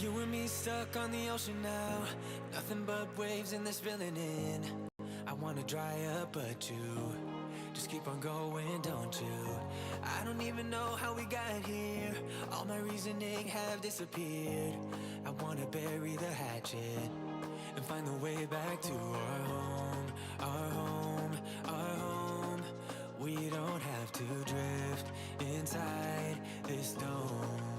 You and me stuck on the ocean now, nothing but waves and this filling in. I wanna dry up, but you just keep on going, don't you? I don't even know how we got here. All my reasoning have disappeared. I wanna bury the hatchet and find the way back to our home, our home, our home. We don't have to drift inside this dome.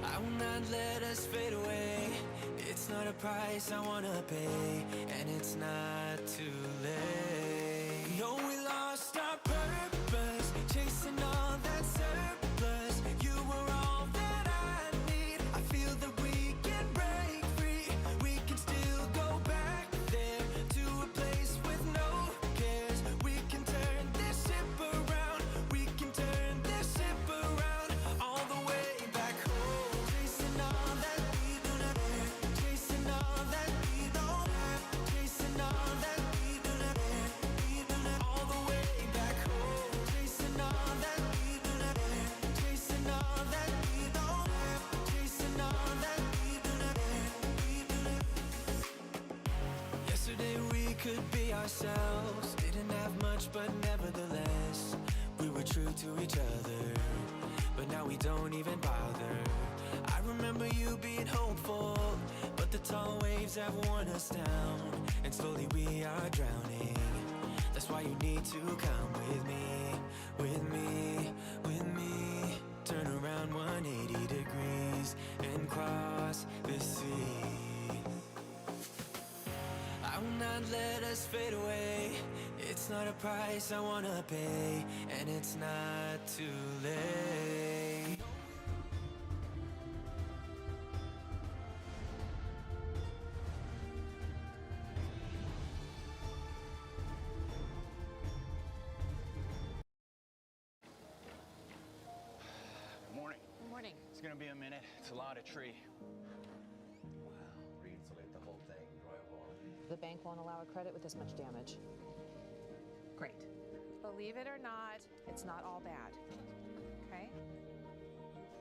I will not let us fade away. It's not a price I wanna pay, and it's not too late. No, we lost our purpose, chasing all that surplus. You were all that I need. I feel that we can break free. We can still go back there to a place with no cares. We can turn this ship around. We can turn this ship around all the way back home. Chasing all that we do not have. Chasing all that we don't have. Chasing all that we do not have. We do not all the way back home. Chasing all that we do not have. Chasing all that we don't have. Chasing all that we do not have. We do not. Yesterday we could be ourselves. Didn't have much, but nevertheless, we were true to each other. But now we don't even bother. I remember you being hopeful, but the tall waves have worn us down, and slowly we are drowning. That's why you need to come with me, with me, with me. Turn around 180 degrees and cross the sea. I will not let us fade away. It's not a price I wanna pay, and it's not too late. Morning. Good morning. It's gonna be a minute. It's a lot of tree. Wow, re-insulate the whole thing, drywall. The bank won't allow a credit with this much damage. Great. Believe it or not, it's not all bad. Okay?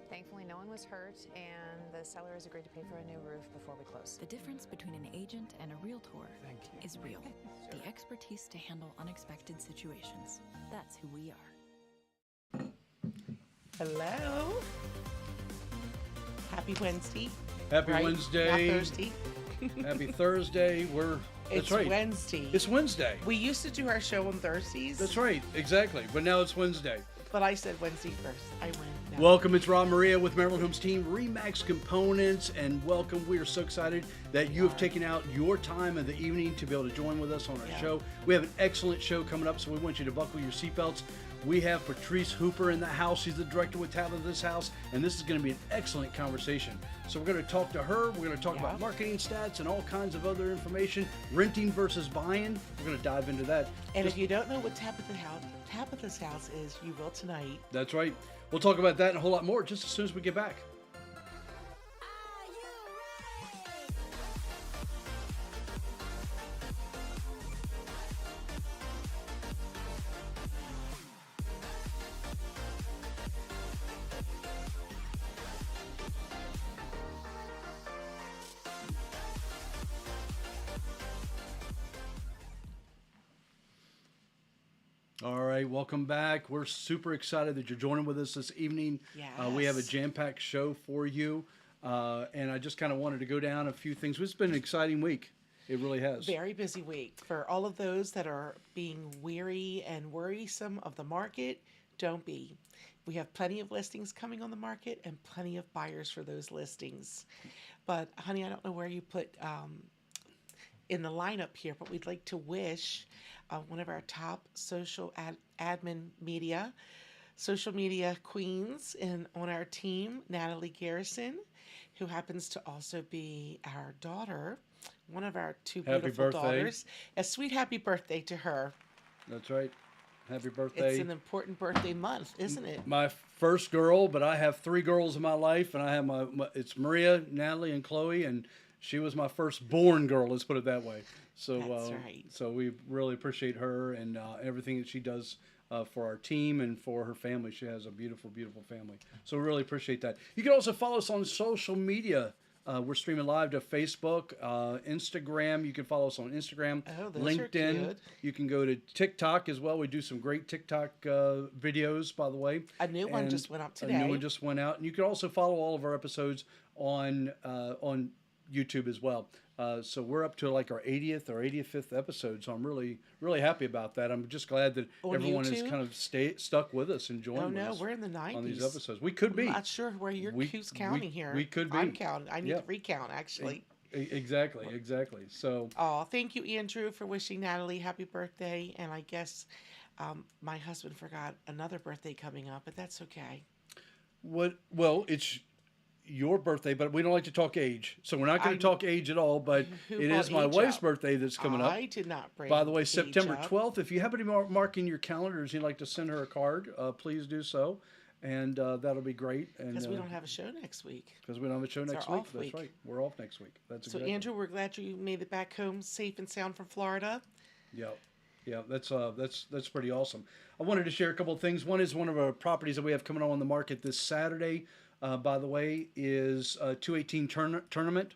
Thankfully, no one was hurt, and the seller has agreed to pay for a new roof before we close. The difference between an agent and a realtor is real. The expertise to handle unexpected situations. That's who we are. Hello. Happy Wednesday. Happy right? Wednesday. Not Thursday. Happy Thursday. That's It's right. Wednesday. It's Wednesday. We used to do our show on Thursdays. That's right. Exactly. But now it's Wednesday. But I said Wednesday first. I win. No. Welcome. It's Robert Maria with Maryland Homes Team Remax Components, and welcome. We are so excited that you have taken out your time in the evening to be able to join with us on our show. We have an excellent show coming up, so we want you to buckle your seatbelts. We have Patrice Hooper in the house. She's the director with Tabitha of this house, and this is going to be an excellent conversation. So we're going to talk to her. We're going to talk about marketing stats and all kinds of other information, renting versus buying. We're going to dive into that. And if you don't know what Tabitha's house is, you will tonight. That's right. We'll talk about that and a whole lot more just as soon as we get back. All right, welcome back. We're super excited that you're joining with us this evening. Yes. We have a jam-packed show for you, and I just kind of wanted to go down a few things. It's been an exciting week. It really has. Very busy week. For all of those that are being weary and worrisome of the market, don't be. We have plenty of listings coming on the market and plenty of buyers for those listings. But, honey, I don't know where you put in the lineup here, but we'd like to wish one of our top social social media queens on our team, Natalie Garrison, who happens to also be our daughter, one of our two beautiful daughters. A sweet happy birthday to her. That's right. Happy birthday. It's an important birthday month, isn't it? My first girl, but I have three girls in my life, and I have it's Maria, Natalie, and Chloe, and she was my firstborn girl, let's put it that way. So, That's right. So we really appreciate her and everything that she does for our team and for her family. She has a beautiful, beautiful family. So we really appreciate that. You can also follow us on social media. We're streaming live to Facebook, Instagram. You can follow us on Instagram, LinkedIn. Cute. You can go to TikTok as well. We do some great TikTok videos, by the way. A new one just went up today. A new one just went out. And you can also follow all of our episodes on YouTube as well. So we're up to like our 80th or 85th episode. So I'm really, really happy about that. I'm just glad that On everyone YouTube? has kind of stuck with us and joined with us. We're in the 90s. On these episodes. We could be. I'm not sure where who's counting here. We could be. I'm counting. I need to recount, actually. Exactly. So. Oh, thank you, Andrew, for wishing Natalie happy birthday. And I guess my husband forgot another birthday coming up, but that's okay. Well, it's your birthday, but we don't like to talk age, so we're not going to talk age at all. But it is my wife's birthday that's coming up. I did not bring. By the way, age September up. 12th. If you happen to be marking your calendars, you'd like to send her a card, please do so, and that'll be great. Because we don't have a show next week. Because we don't have a show next our week. off That's week. right. We're off next week. That's So, exactly. Andrew, we're glad you made it back home safe and sound from Florida. Yeah, that's pretty awesome. I wanted to share a couple of things. One is one of our properties that we have coming on the market this Saturday. By the way, is a 218 tournament.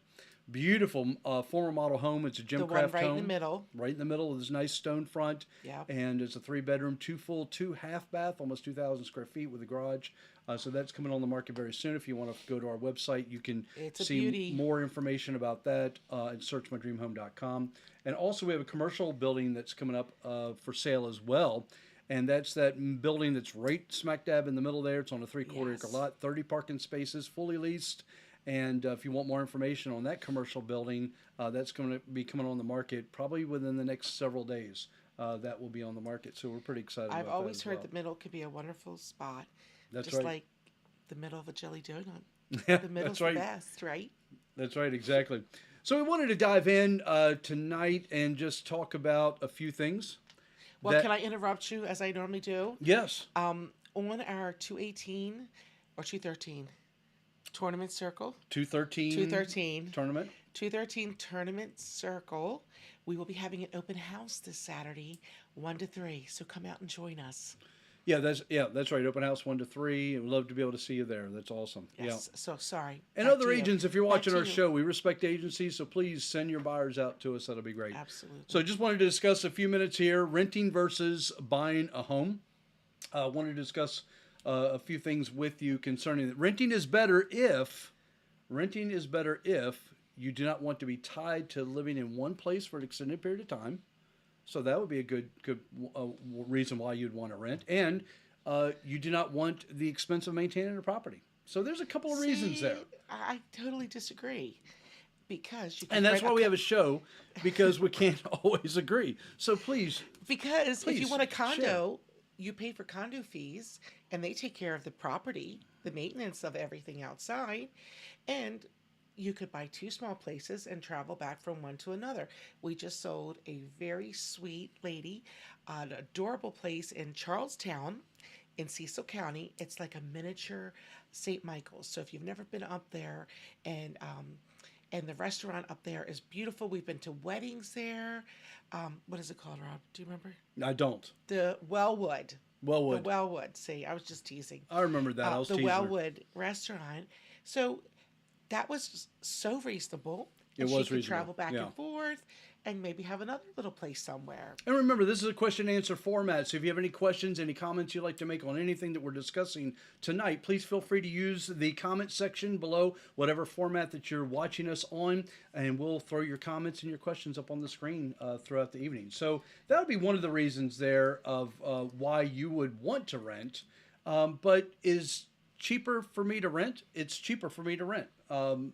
Beautiful former model home. It's a Jim Craft one right home. in the middle. Right in the middle of this nice stone front. Yeah. And it's a 3-bedroom, 2 full, 2 half bath, almost 2,000 square feet with a garage. So that's coming on the market very soon. If you want to go to our website, you can see more information about that at searchmydreamhome.com. And also we have a commercial building that's coming up for sale as well. And that's that building that's right smack dab in the middle there. It's on a 3/4 acre lot, 30 parking spaces, fully leased. And if you want more information on that commercial building, that's going to be coming on the market probably within the next several days. That will be on the market. So we're pretty excited about that. I've always heard well. the middle could be a wonderful spot. That's just right. like the middle of a jelly donut. Yeah, The middle's that's right. the best, right? That's right, exactly. So we wanted to dive in tonight and just talk about a few things. Well, can I interrupt you as I normally do? Yes. On our 218 or 213 tournament circle. 213 tournament. 213 tournament circle. We will be having an open house this Saturday, 1 to 3. So come out and join us. Yeah, that's right. Open house 1 to 3. We'd love to be able to see you there. That's awesome. Yes. So sorry. And other agents, if you're watching our show, we respect agencies, so please send your buyers out to us. That'll be great. Absolutely. So just wanted to discuss a few minutes here, renting versus buying a home. Wanted to discuss a few things with you concerning that. Renting is better if you do not want to be tied to living in one place for an extended period of time. So that would be a good reason why you'd want to rent. And you do not want the expense of maintaining a property. So there's a couple of reasons there. I totally disagree. Because you can and that's why we have a show, because we can't always agree. So please. Because if you want a condo, you pay for condo fees, and they take care of the property, the maintenance of everything outside, and you could buy 2 small places and travel back from one to another. We just sold a very sweet lady, an adorable place in Charlestown in Cecil County. It's like a miniature St. Michael's. So if you've never been up there, and the restaurant up there is beautiful. We've been to weddings there. What is it called, Rob? Do you remember? I don't. The Wellwood. Wellwood. The Wellwood. See, I was just teasing. I remember that. I was teasing the her. Wellwood restaurant. So that was so reasonable. It and was she could reasonable. travel back and forth and maybe have another little place somewhere. And remember, this is a question and answer format. So if you have any questions, any comments you'd like to make on anything that we're discussing tonight, please feel free to use the comment section below, whatever format that you're watching us on, and we'll throw your comments and your questions up on the screen throughout the evening. So that would be one of the reasons there of why you would want to rent. But is cheaper for me to rent? It's cheaper for me to rent.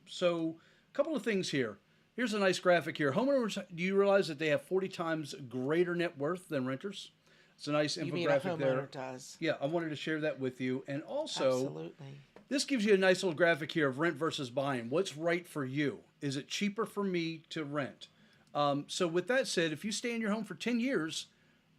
So a couple of things here. Here's a nice graphic here. Homeowners, do you realize that they have 40 times greater net worth than renters? It's a nice infographic You mean a homeowner there. does. Yeah, I wanted to share that with you. And also, Absolutely. this gives you a nice little graphic here of rent versus buying. What's right for you? Is it cheaper for me to rent? So with that said, if you stay in your home for 10 years,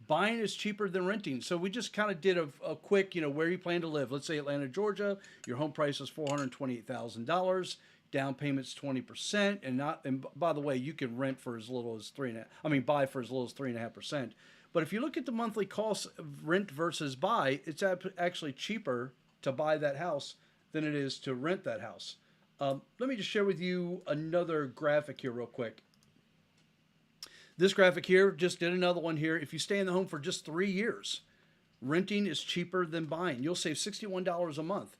buying is cheaper than renting. So we just kind of did a quick, where you plan to live. Let's say Atlanta, Georgia. Your home price is $428,000. Down payment's 20%, and by the way, you can rent for as little as buy for as little as 3.5%. But if you look at the monthly cost of rent versus buy, it's actually cheaper to buy that house than it is to rent that house. Let me just share with you another graphic here real quick. This graphic here, just did another one here. If you stay in the home for just 3 years, renting is cheaper than buying. You'll save $61 a month.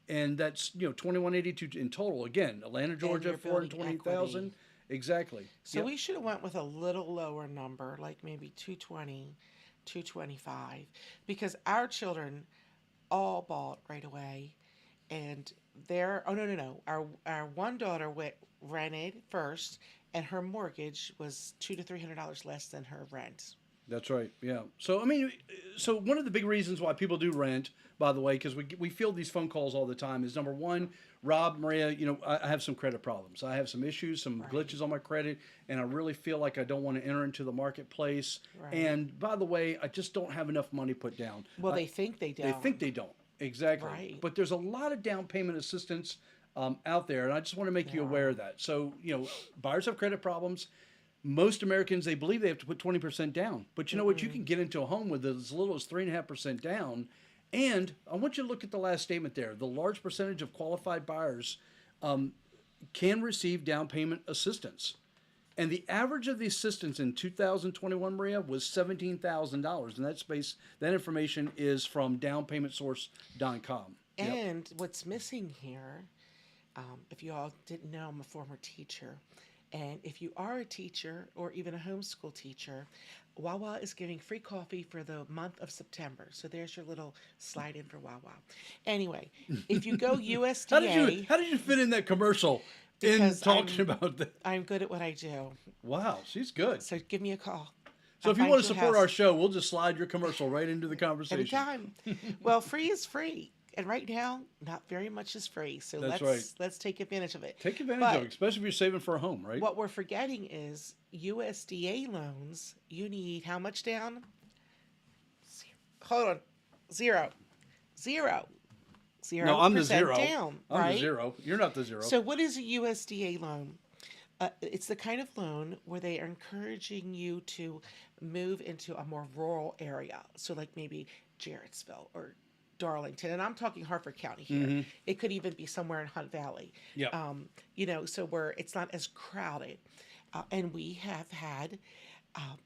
And that's, $21.82 in total. Again, Atlanta, Georgia, you're building $420,000. Exactly. So Yep. we should have went with a little lower number, like maybe 220, 225, because our children all bought right away, and no. Our one daughter rented first, and her mortgage was $200 to $300 less than her rent. That's right. Yeah. So, so one of the big reasons why people do rent, by the way, because we field these phone calls all the time, is number one, Rob, Maria, I have some credit problems. I have some issues, some glitches on my credit, and I really feel like I don't want to enter into the marketplace. Right. And by the way, I just don't have enough money put down. Well, they think they don't. They think they don't. Exactly. Right. But there's a lot of down payment assistance out there, and I just want to make you aware of that. So, buyers have credit problems. Most Americans, they believe they have to put 20% down. But you know what? You can get into a home with as little as 3.5% down. And I want you to look at the last statement there. The large percentage of qualified buyers can receive down payment assistance. And the average of the assistance in 2021, Maria, was $17,000. And that information is from downpaymentsource.com. And what's missing here, if you all didn't know, I'm a former teacher. And if you are a teacher or even a homeschool teacher, Wawa is giving free coffee for the month of September. So there's your little slide in for Wawa. Anyway, if you go USDA... How did you fit in that commercial in talking about that? I'm good at what I do. Wow, she's good. So give me a call. So if you want to support our show, we'll just slide your commercial right into the conversation. Anytime. Well, free is free. And right now, not very much is free. So let's take advantage of it. Take advantage of it, especially if you're saving for a home, right? What we're forgetting is USDA loans, you need how much down? Hold on. Zero. No, I'm the zero. Down, I'm right? the zero. You're not the zero. So what is a USDA loan? It's the kind of loan where they are encouraging you to move into a more rural area. So like maybe Jarrettsville or Darlington, and I'm talking Harford County here. Mm-hmm. It could even be somewhere in Hunt Valley. Yeah. So where it's not as crowded. And we have had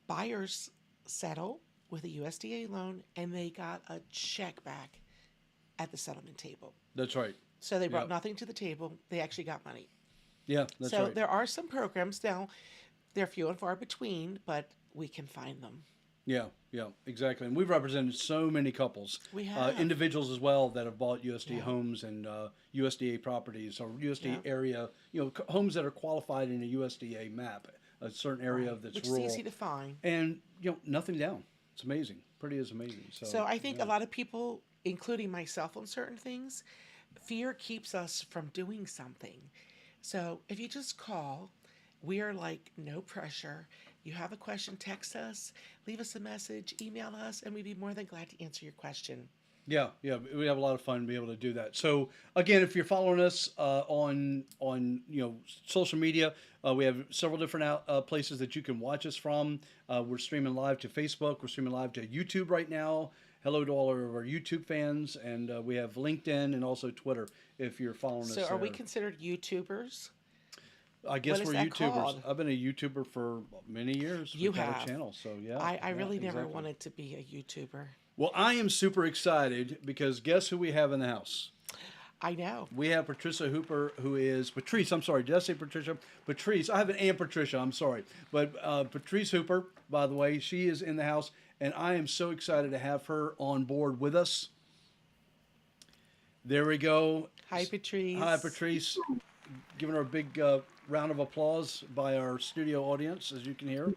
buyers settle with a USDA loan, and they got a check back at the settlement table. That's right. So they brought nothing to the table. They actually got money. Yeah, that's right. So there are some programs now. They're few and far between, but we can find them. Yeah, exactly. And we've represented so many couples, we have individuals as well that have bought USDA homes and USDA properties or USDA area, homes that are qualified in a USDA map, a certain area that's rural. Which is easy to find. And, nothing down. It's amazing. Pretty is amazing. So I think a lot of people, including myself on certain things, fear keeps us from doing something. So if you just call, we are like no pressure. You have a question, text us, leave us a message, email us, and we'd be more than glad to answer your question. Yeah, we have a lot of fun to be able to do that. So again, if you're following us on social media, we have several different places that you can watch us from. We're streaming live to Facebook. We're streaming live to YouTube right now. Hello to all of our YouTube fans, and we have LinkedIn and also Twitter. If you're following us, so are we considered YouTubers? I guess we're YouTubers. Called? I've been a YouTuber for many years. You have a channel, so yeah. I really never wanted to be a YouTuber. Well, I am super excited because guess who we have in the house? I know. We have Patrice Hooper, Patrice, I'm sorry. Did I say Patricia? Patrice. I have an Aunt Patricia. I'm sorry. But Patrice Hooper, by the way, she is in the house, and I am so excited to have her on board with us. There we go. Hi, Patrice. Hi, Patrice. Giving her a big round of applause by our studio audience, as you can hear.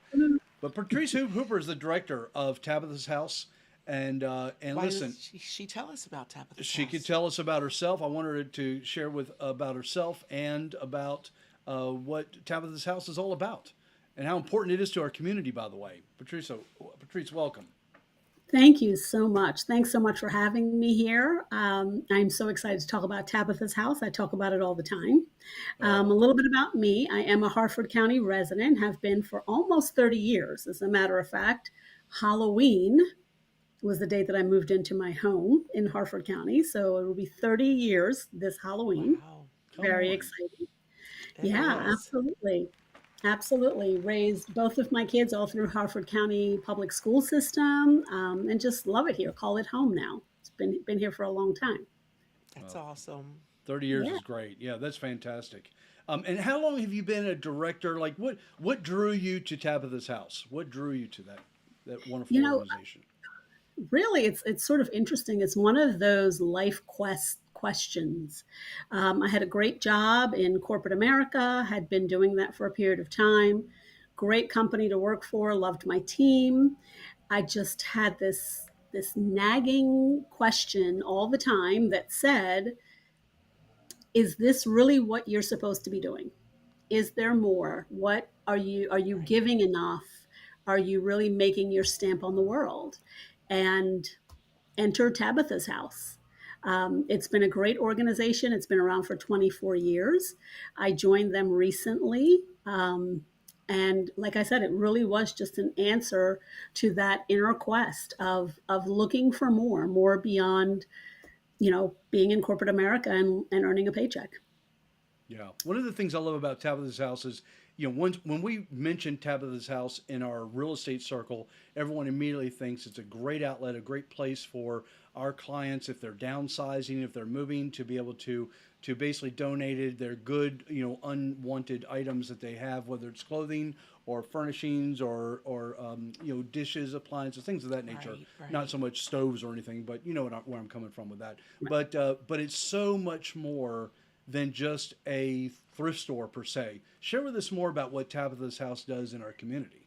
But Patrice Hooper is the director of Tabitha's House. And Why listen, does she tell us about Tabitha's She House? could tell us about herself. I want her to share about herself and about what Tabitha's House is all about and how important it is to our community, by the way. Patrice, welcome. Thank you so much. Thanks so much for having me here. I'm so excited to talk about Tabitha's House. I talk about it all the time. A little bit about me. I am a Harford County resident, have been for almost 30 years, as a matter of fact. Halloween was the day that I moved into my home in Harford County. So it will be 30 years this Halloween. Wow. Come Very on. exciting. It Yeah, is. absolutely. Absolutely. Raised both of my kids all through Harford County public school system, and just love it here. Call it home now. It's been here for a long time. That's awesome. 30 years Yeah. is great. Yeah, that's fantastic. And how long have you been a director? Like, what drew you to Tabitha's House? What drew you to that wonderful You know, organization? really, it's sort of interesting. It's one of those life questions. I had a great job in corporate America, had been doing that for a period of time. Great company to work for, loved my team. I just had this nagging question all the time that said, is this really what you're supposed to be doing? Is there more? What are you Right. giving enough? Are you really making your stamp on the world? And enter Tabitha's House. It's been a great organization. It's been around for 24 years. I joined them recently. And like I said, it really was just an answer to that inner quest of looking for more beyond, being in corporate America and earning a paycheck. Yeah. One of the things I love about Tabitha's House is, once when we mention Tabitha's House in our real estate circle, everyone immediately thinks it's a great outlet, a great place for our clients if they're downsizing, if they're moving, to be able to basically donate their good, unwanted items that they have, whether it's clothing or furnishings or dishes, appliances, things of that nature. Right. Right. Not so much stoves or anything, but you know where I'm coming from with that. But it's so much more than just a thrift store per se. Share with us more about what Tabitha's House does in our community.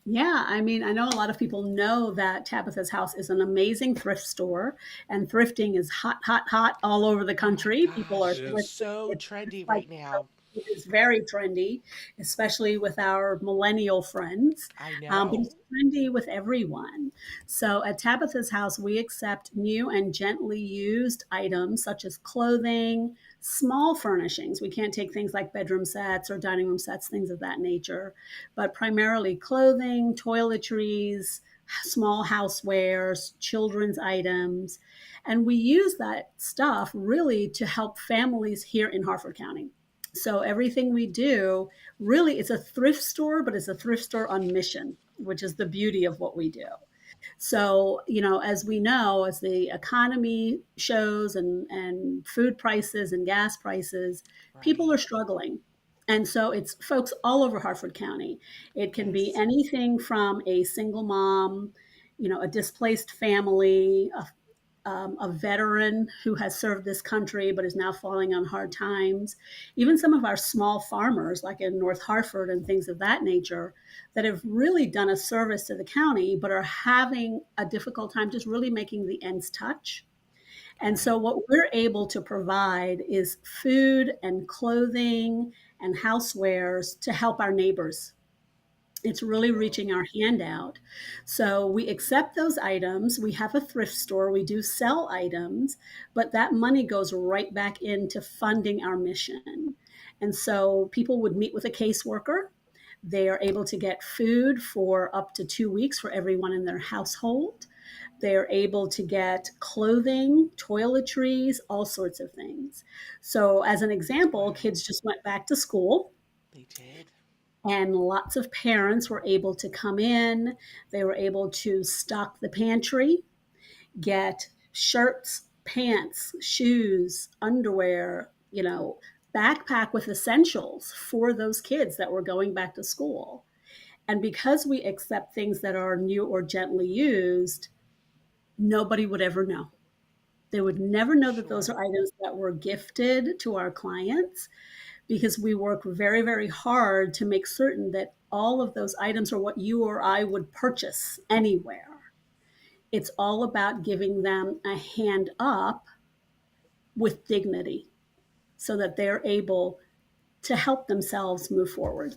Yeah, I mean, I know a lot of people know that Tabitha's House is an amazing thrift store, and thrifting is hot, hot, hot all over the Oh my country. People are gosh. It It's is. thrifting. so It's trendy like right now. it is very trendy, especially with our millennial friends, I but know. it's trendy with everyone. So at Tabitha's House, we accept new and gently used items such as clothing, small furnishings. We can't take things like bedroom sets or dining room sets, things of that nature, but primarily clothing, toiletries, small housewares, children's items. And we use that stuff really to help families here in Harford County. So everything we do really is a thrift store, but it's a thrift store on mission, which is the beauty of what we do. So, as we know, as the economy shows and food prices and gas prices, people Right. are struggling. And so it's folks all over Harford County. It can be Yes. anything from a single mom, a displaced family, a veteran who has served this country but is now falling on hard times. Even some of our small farmers, like in North Hartford and things of that nature, that have really done a service to the county but are having a difficult time just really making the ends touch. And so, Right. what we're able to provide is food and clothing and housewares to help our neighbors. It's really reaching our hand out. So we accept those items. We have a thrift store. We do sell items, but that money goes right back into funding our mission. And so people would meet with a caseworker. They are able to get food for up to 2 weeks for everyone in their household. They are able to get clothing, toiletries, all sorts of things. So, as an example, Wow. kids just went back to school They did. and lots of parents were able to come in. They were able to stock the pantry, get shirts, pants, shoes, underwear, backpack with essentials for those kids that were going back to school. And because we accept things that are new or gently used, nobody would ever know. They would never know that those Sure. are items that were gifted to our clients, because we work very, very hard to make certain that all of those items are what you or I would purchase anywhere. It's all about giving them a hand up with dignity so that they're able to help themselves move forward.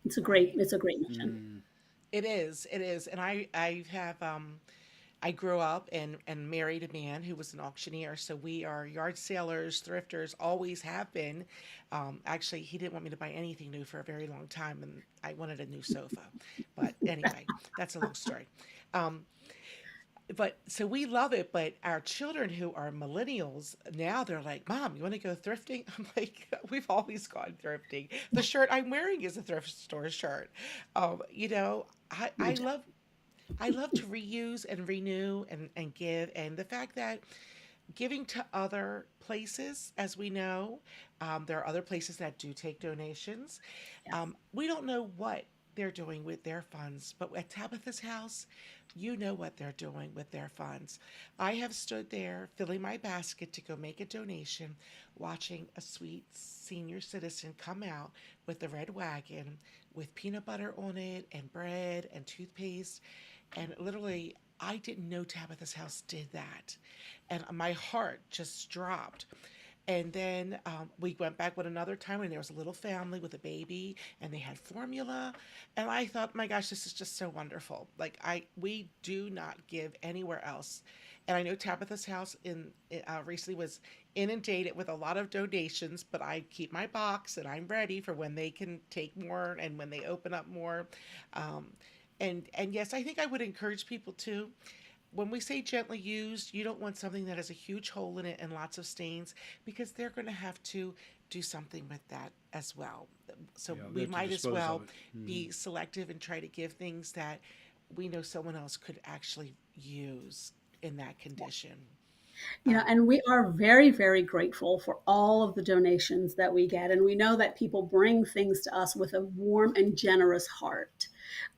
It's a great, Right. it's a great mission. Mm. It is. It is. And I have I grew up and married a man who was an auctioneer. So we are yard salers, thrifters, always have been. Actually, he didn't want me to buy anything new for a very long time, and I wanted a new sofa. But anyway, that's a long story. Um, but so we love it. But our children who are millennials now, they're like, "Mom, you want to go thrifting?" I'm like, "We've always gone thrifting. The shirt I'm wearing is a thrift store shirt." You know, I love to reuse and renew and give. And the fact that giving to other places, as we know, there are other places that do take donations. Yes. We don't know what they're doing with their funds, but at Tabitha's house, you know what they're doing with their funds. I have stood there filling my basket to go make a donation, watching a sweet senior citizen come out with the red wagon with peanut butter on it and bread and toothpaste. And literally, I didn't know Tabitha's house did that. And my heart just dropped. And then we went back with another time, and there was a little family with a baby, and they had formula. And I thought, my gosh, this is just so wonderful. Like we do not give anywhere else. And I know Tabitha's house recently was inundated with a lot of donations, but I keep my box and I'm ready for when they can take more and when they open up more. Um, and yes, I think I would encourage people to, when we say gently used, you don't want something that has a huge hole in it and lots of stains, because they're going to have to do something with that as well. So Yeah, they we have to might as dispose of well it. be selective and try to give things that we know someone else could actually use in that condition. And we are very, very grateful for all of the donations that we get. And we know that people bring things to us with a warm and generous heart.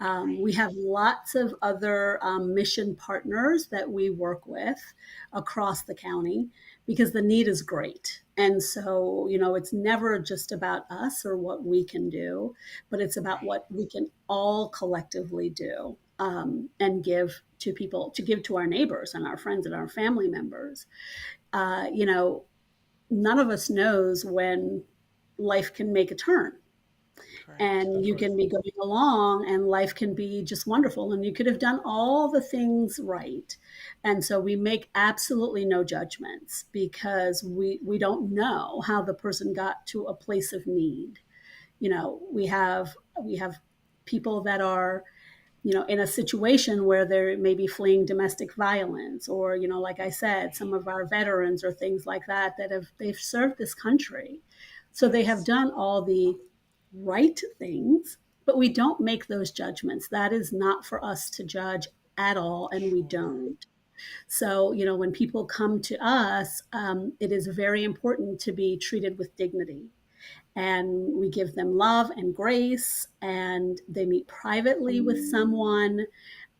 We have lots of other mission partners that we work with across the county because the need is great. And so, it's never just about us or what we can do, but it's about Right. what we can all collectively do, and give to people, to give to our neighbors and our friends and our family members. Uh, you know, None of us knows when life can make a turn, Correct. and That's you right. can be going along and life can be just wonderful and you could have done all the things right. And so we make absolutely no judgments because we don't know how the person got to a place of need. We have people that are, in a situation where they're maybe fleeing domestic violence, or, like I said, some of our veterans or things like that they've served this country. So they have Yes. done all the right things, but we don't make those judgments. That is not for us to judge at all, and we Sure. don't. So, when people come to us, it is very important to be treated with dignity, and we give them love and grace, and they meet privately with someone.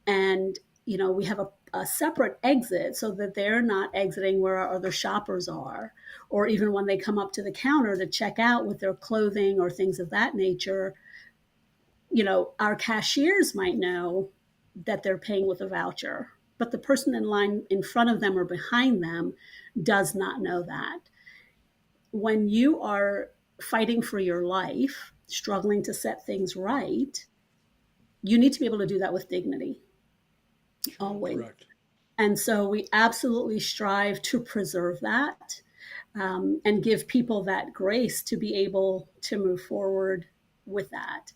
And we have a separate exit so that they're not exiting where our other shoppers are, or even when they come up to the counter to check out with their clothing or things of that nature. Our cashiers might know that they're paying with a voucher, but the person in line in front of them or behind them does not know that. When you are fighting for your life, struggling to set things right, you need to be able to do that with dignity, True. always. Correct. And so we absolutely strive to preserve that, and give people that grace to be able to move forward with that.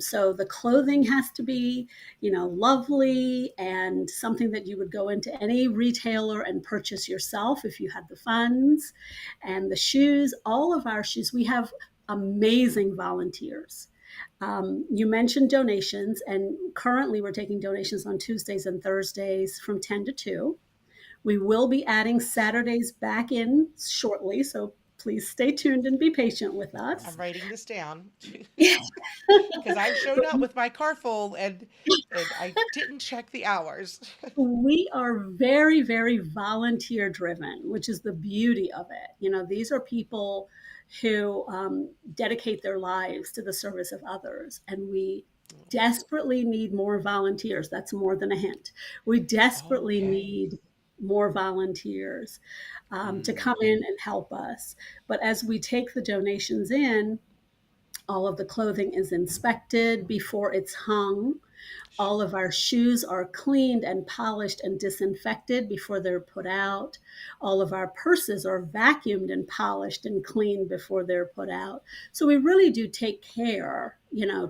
So the clothing has to be, lovely and something that you would go into any retailer and purchase yourself if you had the funds. And the shoes, all of our shoes, we have amazing volunteers. You mentioned donations, and currently we're taking donations on Tuesdays and Thursdays from 10 to 2. We will be adding Saturdays back in shortly, so please stay tuned and be patient with I'm us. writing this down because I've shown up with my car full and I didn't check the hours. We are very, very volunteer driven, which is the beauty of it. These are people who dedicate their lives to the service of others, and we desperately need more volunteers. That's more than a hint. We desperately Okay. need more volunteers to Mm. come in and help us. But as we take the donations in, all of the clothing is inspected before it's hung. All of our shoes are cleaned and polished and disinfected before they're put out. All of our purses are vacuumed and polished and cleaned before they're put out. So we really do take care,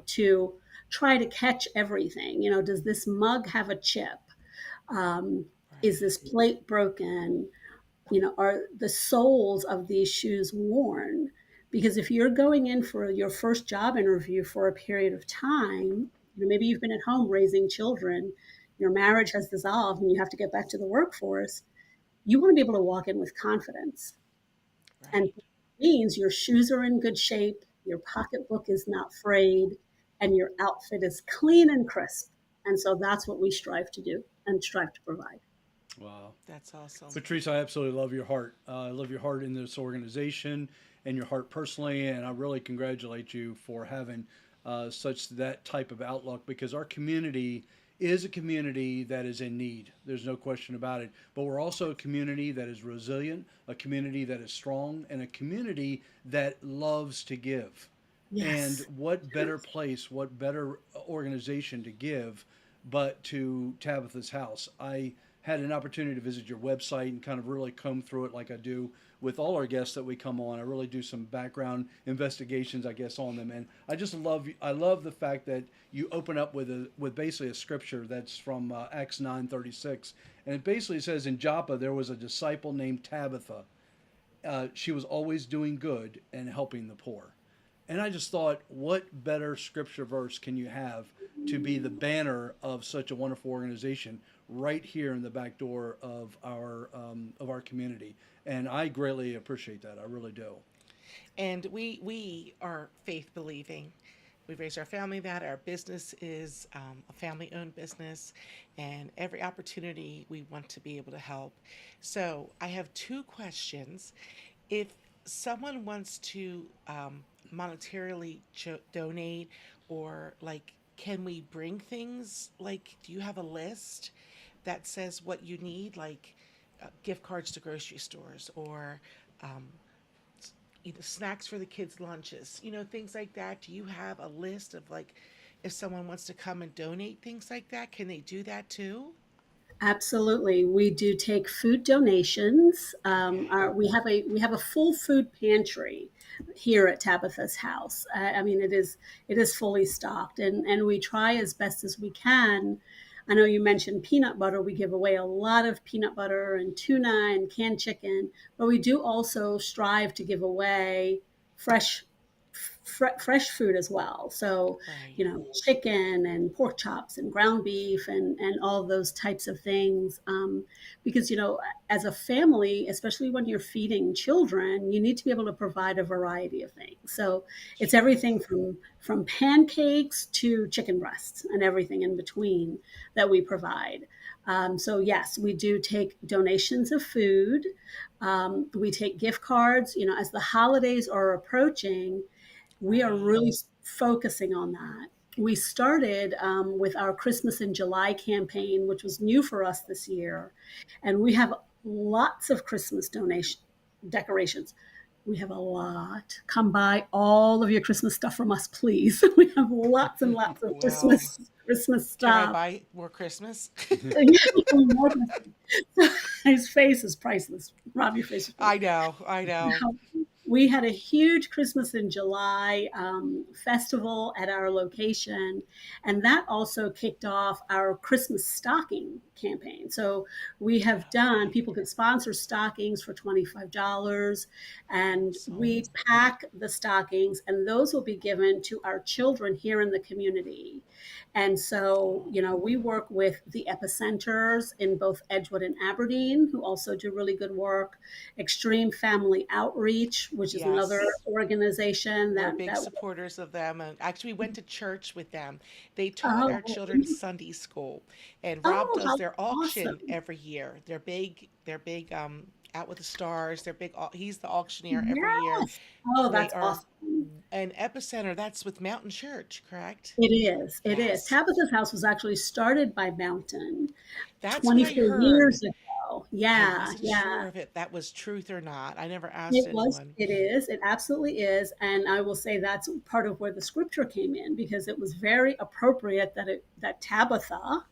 to try to catch everything. Does this mug have a chip? Is this plate broken? Are the soles of these shoes worn? Because if you're going in for your first job interview for a period of time, maybe you've been at home raising children, your marriage has dissolved and you have to get back to the workforce, you want to be able to walk in with confidence. Right. And it means your shoes are in good shape, your pocketbook is not frayed, and your outfit is clean and crisp. And so that's what we strive to do and strive to provide. Wow. That's awesome. Patrice, I absolutely love your heart. I love your heart in this organization and your heart personally, and I really congratulate you for having that type of outlook, because our community is a community that is in need. There's no question about it. But we're also a community that is resilient, a community that is strong, and a community that loves to give. Yes. And what better place, what better organization to give but to Tabitha's House? I had an opportunity to visit your website and kind of really comb through it like I do with all our guests that we come on. I really do some background investigations, I guess, on them, and I love the fact that you open up with basically a scripture that's from Acts 9:36, and it basically says, in Joppa there was a disciple named Tabitha. She was always doing good and helping the poor. And I just thought, what better scripture verse can you have to be the banner of such a wonderful organization right here in the back door of our community? And I greatly appreciate that. I really do. And we are faith believing. We raised our family that our business is a family owned business, and every opportunity we want to be able to help. So I have two questions. If someone wants to monetarily donate, or like, can we bring things? Like, do you have a list that says what you need, like gift cards to grocery stores, or snacks for the kids' lunches, things like that? Do you have a list of, like, if someone wants to come and donate things like that, can they do that too? Absolutely, we do take food donations. We have a full food pantry here at Tabitha's house. I mean, it is fully stocked, and we try as best as we can. I know you mentioned peanut butter. We give away a lot of peanut butter and tuna and canned chicken, but we do also strive to give away fresh fresh food as well. So, Right. chicken and pork chops and ground beef and all those types of things. Because, as a family, especially when you're feeding children, you need to be able to provide a variety of things. So it's everything from pancakes to chicken breasts and everything in between that we provide. So yes, we do take donations of food. We take gift cards. As the holidays are approaching, we are Right. really focusing on that. We started with our Christmas in July campaign, which was new for us this year. And we have lots of Christmas decorations. We have a lot. Come buy all of your Christmas stuff from us, please. We have lots and lots of Well, Christmas can I stuff. buy more Christmas? His face is priceless. Rob, your face is I priceless. know, I know. We had a huge Christmas in July festival at our location, and that also kicked off our Christmas stocking campaign. So people could sponsor stockings for $25, and Awesome. we pack the stockings, and those will be given to our children here in the community. And so, we work with the epicenters in both Edgewood and Aberdeen, who also do really good work. Extreme Family Outreach, which is another Yes. organization We're that big that supporters of them. And actually, we went to church with them. They taught our oh children Sunday school, and Rob oh does how their auction awesome. every year. They're big. Out with the Stars. They're big. He's the auctioneer every year. Yes. Oh, They that's are awesome. an epicenter. That's with Mountain Church, correct? It is. It is. Yes. Tabitha's house was actually started by Mountain That's what I 24 heard. years ago. I Yeah, wasn't yeah. sure if that was truth or not. I never asked It was, anyone. it is, it absolutely is. And I will say that's part of where the scripture came in, because it was very appropriate that Tabitha,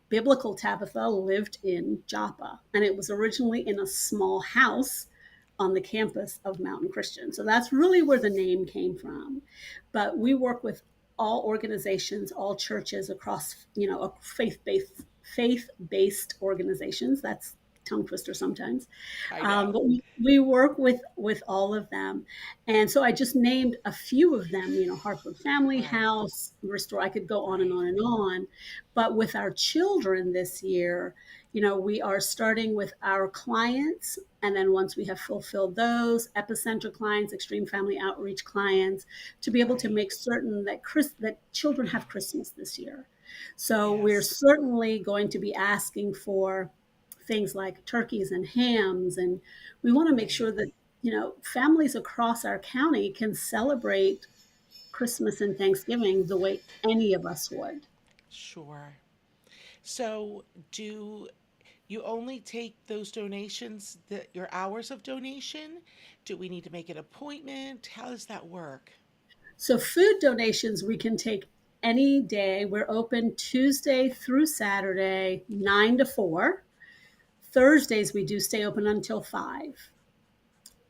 biblical Tabitha, lived in Joppa. And it was originally in a small house on the campus of Mountain Christian. So that's really where the name came from. But we work with all organizations, all churches across, faith-based organizations. That's tongue twister sometimes. I know. But we work with all of them. And so I just named a few of them, Harford Family Right. House, Restore. I could go on and Right. on and on. But with our children this year, we are starting with our clients. And then once we have fulfilled those epicenter clients, extreme family outreach clients, to be able to Right. make certain that children have Christmas this year. So we're Yes. certainly going to be asking for things like turkeys and hams. And we want to make Right. sure that, families across our county can celebrate Christmas and Thanksgiving the way any of us would. Sure. So, do you only take those donations, your hours of donation? Do we need to make an appointment? How does that work? So, food donations we can take any day. We're open Tuesday through Saturday, 9 to 4. Thursdays, we do stay open until 5.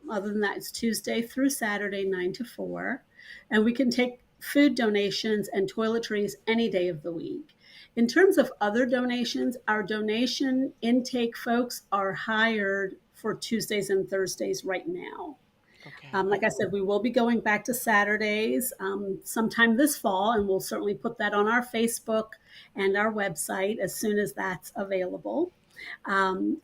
Other than that, it's Tuesday through Saturday, 9 to 4. And we can take food donations and toiletries any day of the week. In terms of other donations, our donation intake folks are hired for Tuesdays and Thursdays right now. Okay. Like I said, we will be going back to Saturdays sometime this fall, and we'll certainly put that on our Facebook and our website as soon as that's available.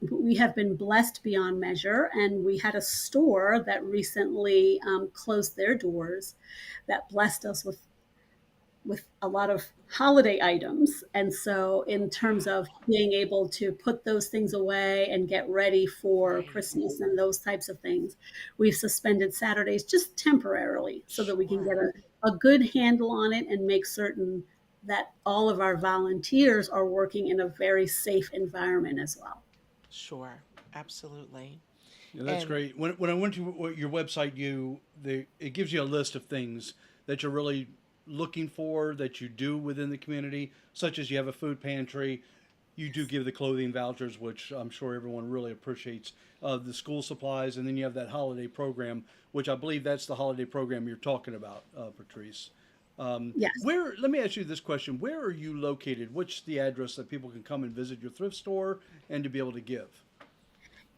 We have been blessed beyond measure, and we had a store that recently closed their doors that blessed us with a lot of holiday items. And so, in terms of being able to put those things away and get ready for Right. Christmas and those types of things, we've suspended Saturdays just temporarily so that we can get Sure. a good handle on it and make certain that all of our volunteers are working in a very safe environment as well. Sure. Absolutely. Yeah, that's And great. When I went to your website, it gives you a list of things that you're really looking for that you do within the community, such as you have a food pantry, you do give the clothing vouchers, which I'm sure everyone really appreciates, the school supplies, and then you have that holiday program, which I believe that's the holiday program you're talking about, Patrice. Yes. Let me ask you this question: where are you located? What's the address that people can come and visit your thrift store and to be able to give?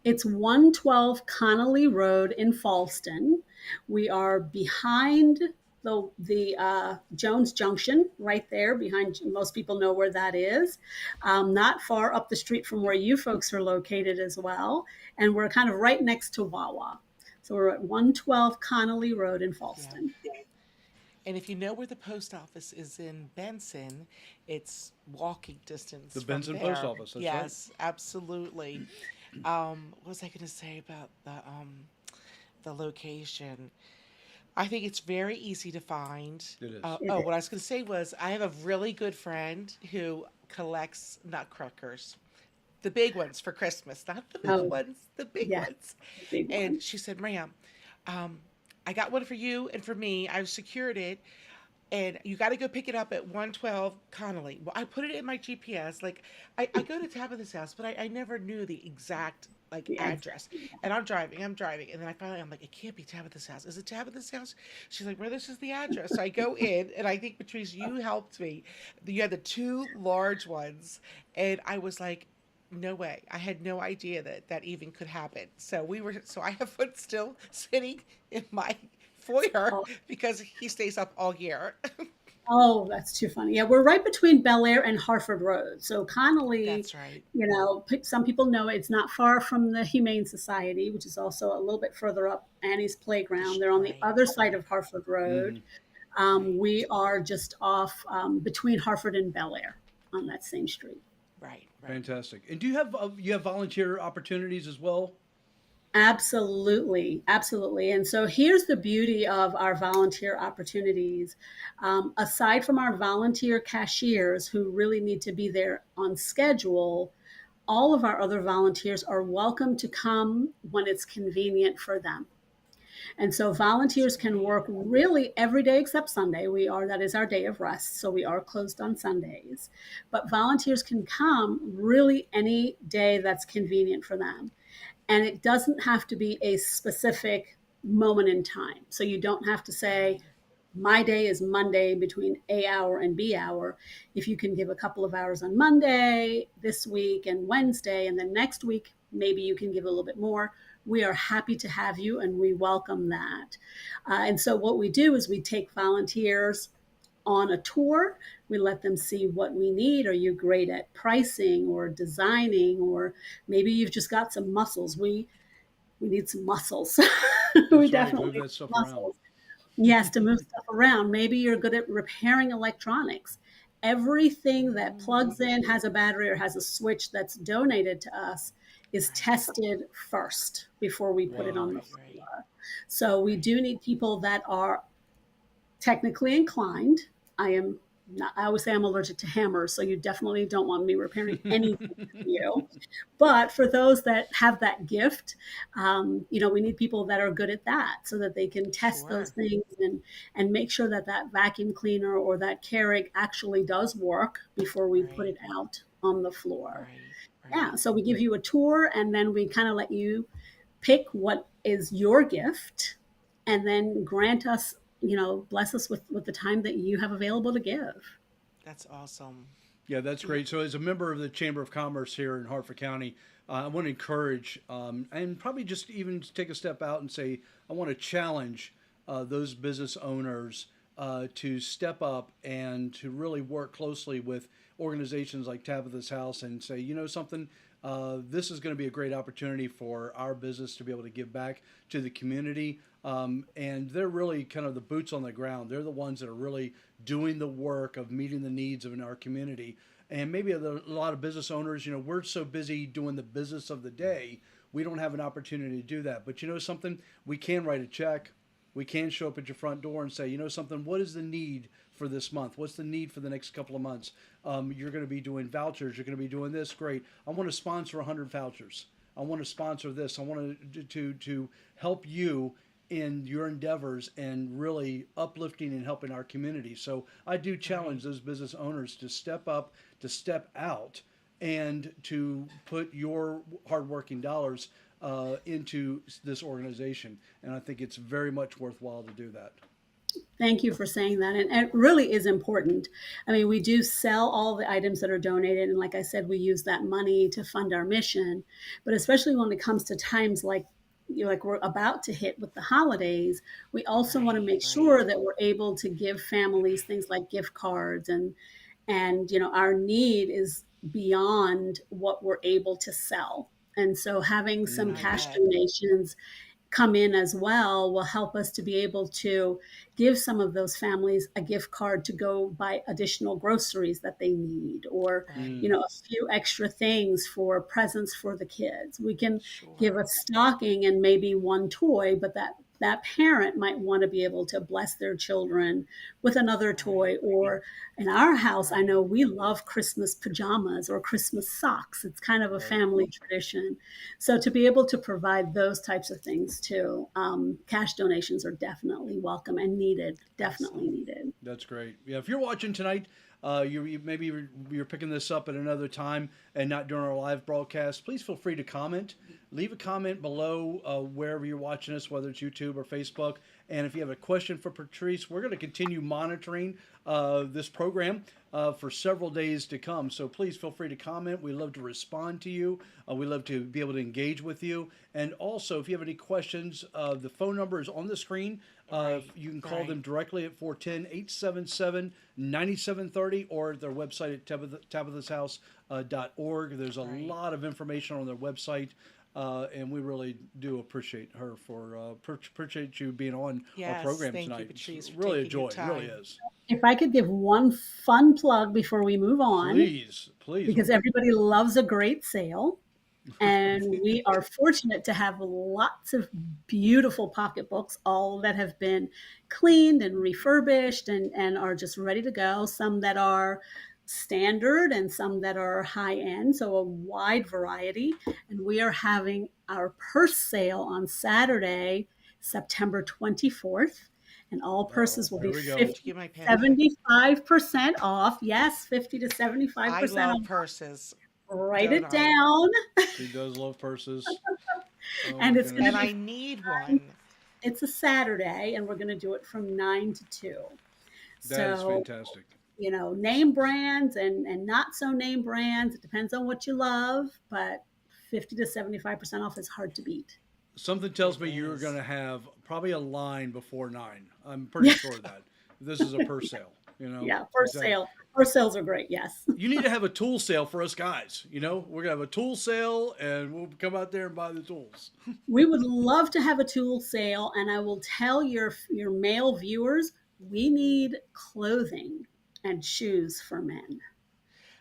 It's 112 Connolly Road in Falston. We are behind the Jones Junction, right there behind. Most people know where that is. Not far up the street from where you folks are located as well, and we're kind of right next to Wawa. So we're at 112 Connolly Road in yeah. Falston. And if you know where the post office is in Benson, it's walking distance The from Benson there. Post Office. That's right. Yes, absolutely. What was I going to say about the location? I think it's very easy to find. It is. What I was going to say was I have a really good friend who collects nutcrackers, the big ones for Christmas, not the little Oh, ones, the big yeah, ones. big one. And she said, Maria, I got one for you and for me. I've secured it, and you got to go pick it up at 112 Connolly. Well, I put it in my GPS. Like, I go to Tabitha's house, but I never knew the exact Yeah. address. And I'm driving, and then I'm like, it can't be Tabitha's house. Is it Tabitha's house? She's like, well, this is the address. So I go in, and I think, Patrice, you helped me. You had the two large ones, and I was like, no way. I had no idea that even could happen. So I have one still sitting in my foyer because he stays up all year. Oh, that's too funny. Yeah, we're right between Bel Air and Harford Road. So Connolly, That's right. some people know it's not far from the Humane Society, which is also a little bit further up Annie's Playground. They're on the Right. other side of Harford Road. Hmm. Right. We are just off between Harford and Bel Air on that same street. Right. Right. Fantastic. And do you have volunteer opportunities as well? Absolutely, absolutely. And so here's the beauty of our volunteer opportunities. Aside from our volunteer cashiers who really need to be there on schedule, all of our other volunteers are welcome to come when it's convenient for them. And so volunteers can work really every day except Sunday. That is our day of rest. So we are closed on Sundays. But volunteers can come really any day that's convenient for them. And it doesn't have to be a specific moment in time. So you don't have to say, my day is Monday between A hour and B hour. If you can give a couple of hours on Monday, this week, and Wednesday, and then next week, maybe you can give a little bit more. We are happy to have you, and we welcome that. And so what we do is we take volunteers on a tour. We let them see what we need. Are you great at pricing or designing, or maybe you've just got some muscles? We need some muscles. We definitely move that stuff around. Yes, to move stuff around. Maybe you're good at repairing electronics. Everything that plugs in, has a battery, or has a switch that's donated to us is tested first before we put it on the floor. So we do need people that are technically inclined. I always say I'm allergic to hammers, so you definitely don't want me repairing anything for you. But for those that have that gift, we need people that are good at that, so that they can test those things and make sure that vacuum cleaner or that Keurig actually does work before we put it out on the floor. Yeah, so we give you a tour, and then we kind of let you pick what is your gift, and then grant us, bless us with the time that you have available to give. That's awesome. Yeah, that's great. So as a member of the Chamber of Commerce here in Harford County, I want to encourage and probably just even take a step out and say, I want to challenge those business owners to step up and to really work closely with organizations like Tabitha's House and say, something, this is going to be a great opportunity for our business to be able to give back to the community. And they're really kind of the boots on the ground. They're the ones that are really doing the work of meeting the needs of our community. And maybe a lot of business owners, we're so busy doing the business of the day, we don't have an opportunity to do that. But something, we can write a check. We can show up at your front door and say, something, what is the need for this month? What's the need for the next couple of months? You're going to be doing vouchers. You're going to be doing this. Great. I want to sponsor 100 vouchers. I want to sponsor this. I want to help you in your endeavors and really uplifting and helping our community. So I do challenge those business owners to step up, to step out, and to put your hardworking dollars into this organization. And I think it's very much worthwhile to do that. Thank you for saying that. And it really is important. I mean, we do sell all the items that are donated. And like I said, we use that money to fund our mission. But especially when it comes to times like we're about to hit with the holidays, we also want to make sure that we're able to give families things like gift cards, and our need is beyond what we're able to sell. And so having some cash donations come in as well will help us to be able to give some of those families a gift card to go buy additional groceries that they need, or a few extra things for presents for the kids. We can give a stocking and maybe one toy, but that parent might want to be able to bless their children with another toy. Or in our house, I know we love Christmas pajamas or Christmas socks. It's kind of a family tradition. So to be able to provide those types of things too, cash donations are definitely welcome and needed, definitely needed. That's great. Yeah, if you're watching tonight, maybe you're picking this up at another time and not during our live broadcast, please feel free to comment. Leave a comment below wherever you're watching us, whether it's YouTube or Facebook. And if you have a question for Patrice, we're going to continue monitoring this program for several days to come. So please feel free to comment. We love to respond to you. We love to be able to engage with you. And also, if you have any questions, the phone number is on the screen. You can call them directly at 410-877-9730 or their website at tabithashouse.org. There's a lot of information on their website. And we really do appreciate her appreciate you being on our program tonight. You, Patrice, it's really a joy. It really is. If I could give one fun plug before we move on. Please. Because everybody loves a great sale. And we are fortunate to have lots of beautiful pocketbooks, all that have been cleaned and refurbished and are just ready to go. Some that are standard and some that are high end, so a wide variety. And we are having our purse sale on Saturday, September 24th. And all purses will be Here we go. 50 Get my pen. 75% off. Yes, 50 to I 75% love off. purses. Write Don't it I? down. She does love purses. Oh And my it's going to And goodness. be I need one. it's a Saturday, and we're going to do it from 9 to 2. That is So, fantastic. name brands and not so name brands. It depends on what you love, but 50 to 75% off is hard to beat. Something tells It me you're is. going to have probably a line before 9. I'm pretty sure of that. This is a purse sale, Yeah, first Exactly. sale. First sales are great, yes. You need to have a tool sale for us guys. We're going to have a tool sale and we'll come out there and buy the tools. We would love to have a tool sale, and I will tell your male viewers, we need clothing and shoes for men.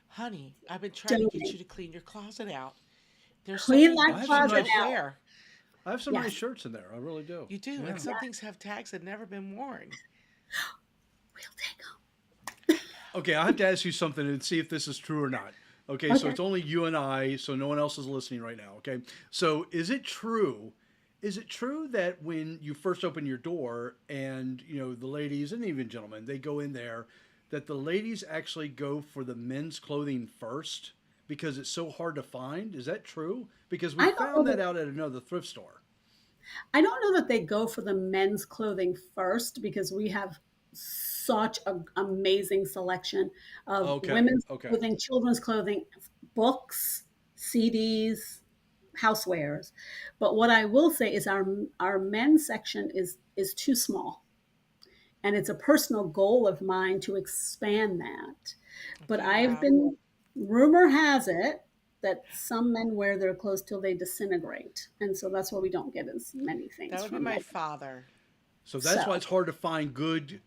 Honey, I've been trying to get Donate. you to clean your closet out. There's so Clean many that I have things some you closet don't nice- out. wear. I have some Yes. nice shirts in there. I really do. You do, Yeah. and some things have tags that never been worn. We'll take them. Okay, I have to ask you something and see if this is true or not. Okay, so Okay. it's only you and I, so no one else is listening right now. Okay, so is it true? Is it true that when you first open your door and the ladies and even gentlemen they go in there, that the ladies actually go for the men's clothing first because it's so hard to find? Is that true? Because we I don't know found that that out at another thrift store. I don't know that they go for the men's clothing first because we have such an amazing selection of Okay, women's okay, clothing, children's clothing, books, CDs, housewares. But what I will say is our men's section is too small. And it's a personal goal of mine to expand that. But Okay, I've Rob. been rumor has it that some men wear their clothes till they disintegrate. And so that's why we don't get as many That things would be from my men. father. so that's why So it's hard to find good,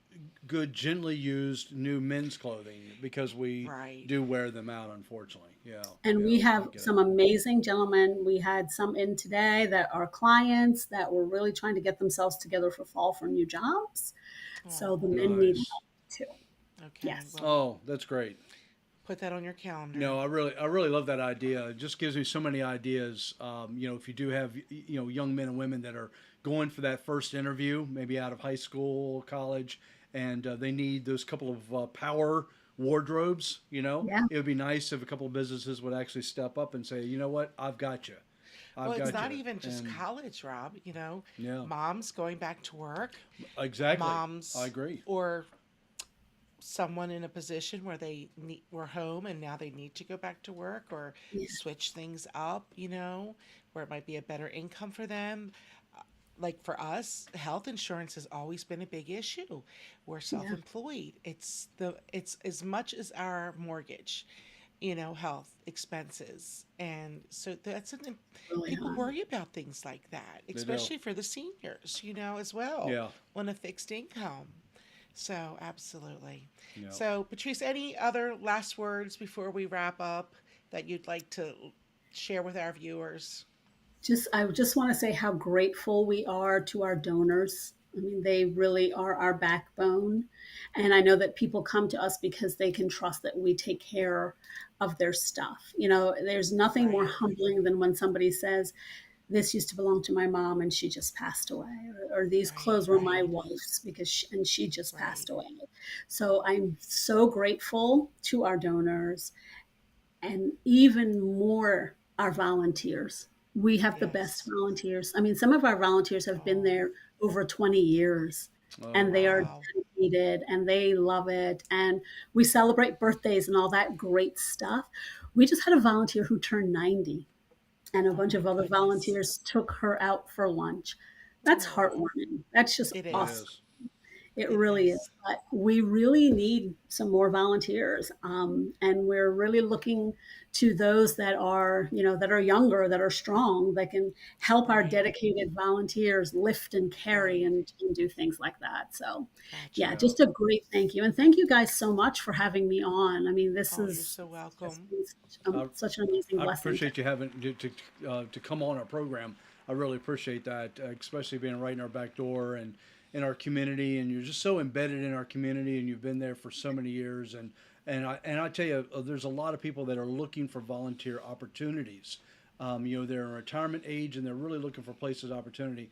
gently used new men's clothing because we Right. do wear them out, unfortunately. Yeah, and yeah, we I have get it. some amazing gentlemen. We had some in today that are clients that were really trying to get themselves together for fall for new jobs. So the Oh, men need Nice. help too. okay. Yes. Well, Oh, that's great. put that on your calendar. No, I really love that idea. It just gives me so many ideas. If you do have, young men and women that are going for that first interview, maybe out of high school, college, and they need those couple of power wardrobes, Yeah. it would be nice if a couple of businesses would actually step up and say, you know what, I've got you. Well, I've it's got not you. even just And college, Rob. yeah, Moms going back to work, exactly. moms, I agree. or someone in a position where were home and now they need to go back to work or Yeah. switch things up, where it might be a better income for them. Like for us, health insurance has always been a big issue. We're Yeah. self-employed. It's as much as our mortgage, health expenses. And so Really people hard. worry about things like that, They do. especially for the seniors, as well, Yeah. on a fixed income. So, absolutely. Yeah. So, Patrice, any other last words before we wrap up that you'd like to share with our viewers? I just want to say how grateful we are to our donors. I mean, they really are our backbone. And I know that people come to us because they can trust that we take care of their stuff. There's nothing more Right. humbling than when somebody says, this used to belong to my mom and she just passed away, or these Right, clothes were my right, wife's and she just right. passed away. So I'm so grateful to our donors, and even more our volunteers. We have the best Yes. volunteers. I mean, some of our volunteers have been Oh, there over 20 years, Oh, and they are wow. dedicated and they love it. And we celebrate birthdays and all that great stuff. We just had a volunteer who turned 90, and a Oh, bunch my of other goodness. volunteers took her out for lunch. That's Oh, heartwarming. That's just it that awesome. is. is. It It really is. is. But we really need some more volunteers. And we're really looking to those that are, that are younger, that are strong, that can help our Right, dedicated volunteers lift and carry right. and do things like that. So, yeah, Gotcha. Yeah. just a great thank you. And thank you guys so much for having me on. I mean, this Oh, you're is so just welcome. been I, such an amazing I blessing. appreciate you having to come on our program. I really appreciate that, especially being right in our back door and in our community. And you're just so embedded in our community, and you've been there for so many years. And I tell you, there's a lot of people that are looking for volunteer opportunities. They're in retirement age and they're really looking for places of opportunity,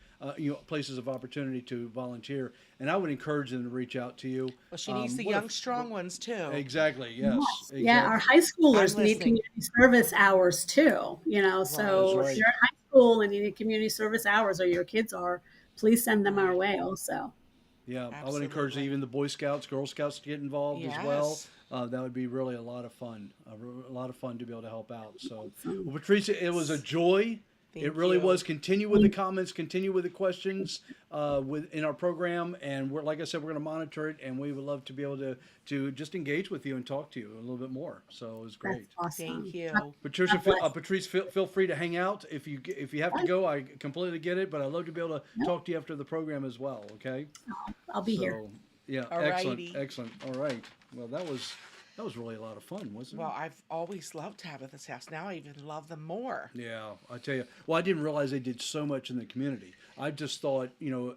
places of opportunity to volunteer. And I would encourage them to reach out to you. Well, she needs the young, strong ones too. Exactly. Yes. Exactly. Yeah, our high schoolers need community service hours too. So right. if you're in high school and you need community service hours, or your kids are, please send them our way also. Yeah, Absolutely. I would encourage even the Boy Scouts, Girl Scouts to get involved as well. That would be really a lot of fun. A lot of fun to be able to help out. So, well, Patricia, it was a joy. It really was. Continue with the comments. Continue with the questions in our program. And like I said, we're going to monitor it. And we would love to be able to just engage with you and talk to you a little bit more. So it was great. That's awesome. Thank you. Patricia, Patrice, feel free to hang out. If you have to go, I completely get it. But I'd love to be able to talk to you after the program as well. Okay? I'll be here. Yeah, Alrighty. excellent. All right. Well, that was really a lot of fun, wasn't it? Well, I've always loved Tabitha's house. Now I even love them more. Yeah, I tell you. Well, I didn't realize they did so much in the community. I just thought,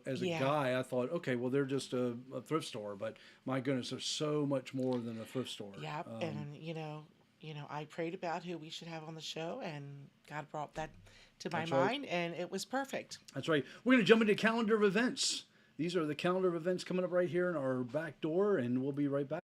as a guy, I thought, okay, well, they're just a thrift store. But my goodness, there's so much more than a thrift store. Yep. And I prayed about who we should have on the show, and God brought that to my mind, and it was perfect. That's right. We're going to jump into calendar of events. These are the calendar of events coming up right here in our back door, and we'll be right back.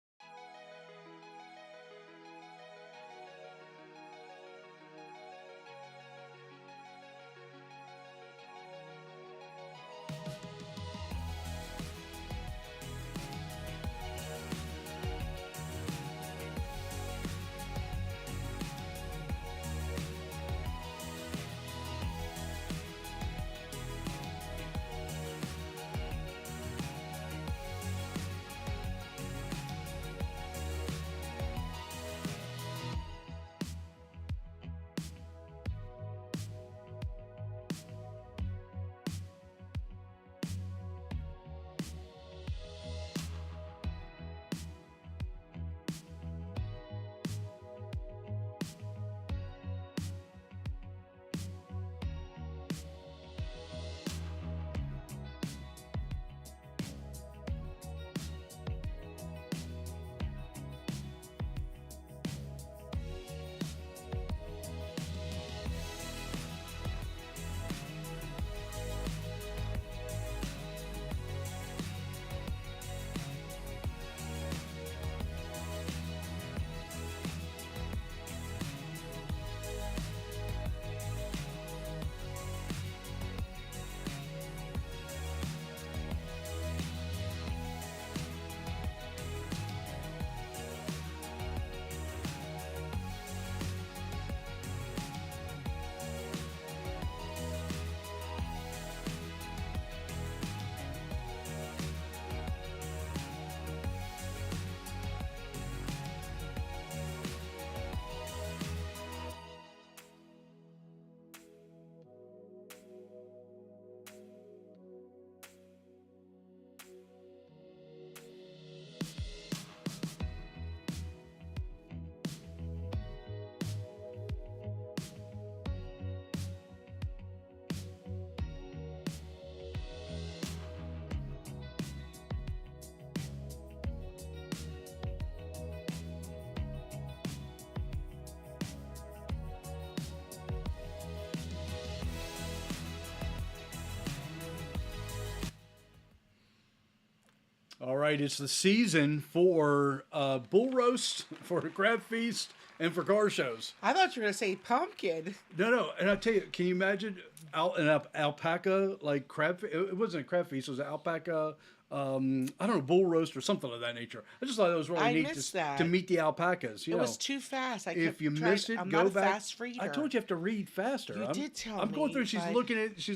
All right, it's the season for bull roast, for crab feast, and for car shows. I thought you were going to say pumpkin. No, and I tell you, can you imagine an alpaca like crab? It wasn't a crab feast; it was an alpaca. I don't know, bull roast or something of that nature. I just thought it was really neat to meet the alpacas. It was too fast. If you missed it, I'm go not a back. Fast reader. I told you have to read faster. You did tell me. I'm going through. She's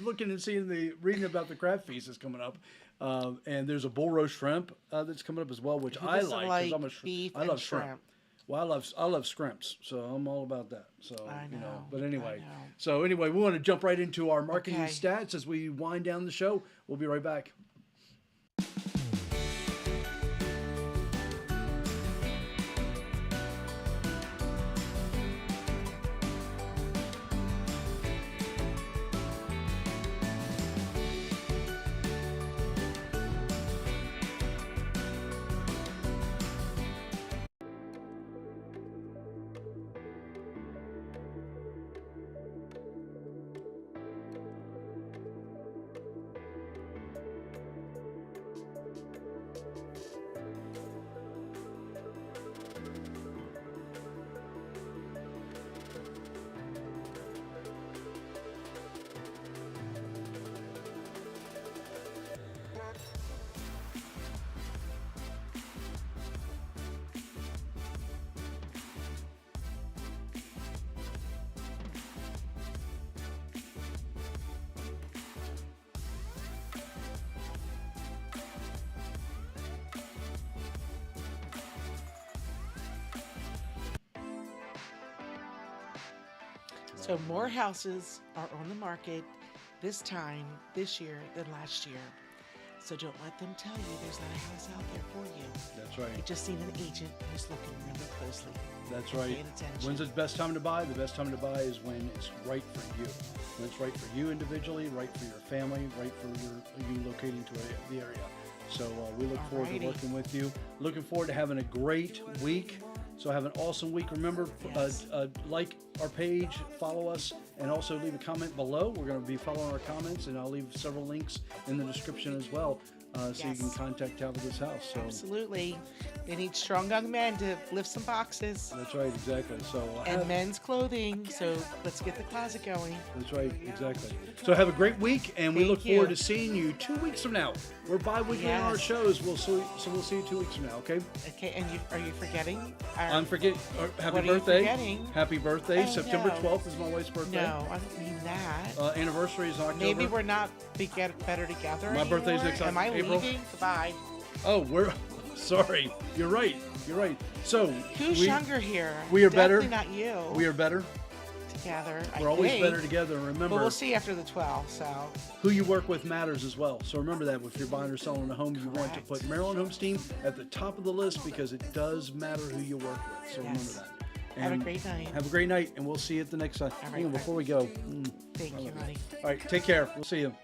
looking and seeing reading about the crab feast that's coming up. And there's a bull roast shrimp that's coming up as well, which I like because I love shrimp. Well, I love scrimps, so I'm all about that. So I know. But anyway, we want to jump right into our marketing stats as we wind down the show. We'll be right back. So more houses are on the market this time, this year, than last year. So don't let them tell you there's not a house out there for you. That's right. You just seen an agent who's looking really closely. That's right. Paying attention. When's the best time to buy? The best time to buy is when it's right for you. When it's right for you individually, right for your family, right for you locating to the area. So we look forward to working with you. Looking forward to having a great week. So have an awesome week. Remember, like our page, follow us, and also leave a comment below. We're going to be following our comments, and I'll leave several links in the description as well, so you can contact Tabitha's house. So absolutely. They need strong young men to lift some boxes. That's right, exactly. So and men's clothing. So let's get the closet going. That's right, exactly. So have a great week, and we look forward to seeing you 2 weeks from now. We're bi-weekly on our shows. We'll see you 2 weeks from now. Okay. Okay. And are you forgetting? I'm forgetting. Happy what birthday! Are you forgetting? Happy birthday! Oh, September 12th is my wife's birthday. No, I don't mean that. Anniversary is October. Maybe we're not better together. My birthday's next Am I April. leaving? Goodbye. Oh, we're sorry. You're right. You're right. So who's younger here? We are better. Definitely not you. We are better together. We're always better together. Remember, but we'll see after the 12th. So who you work with matters as well. So remember that if you're buying or selling a home, you want to put Maryland Homes Team at the top of the list because it does matter who you work with. So remember that. And have a great night. Have a great night, and we'll see you at the next time. All right, before we go, thank you, honey. All right, take care. We'll see you.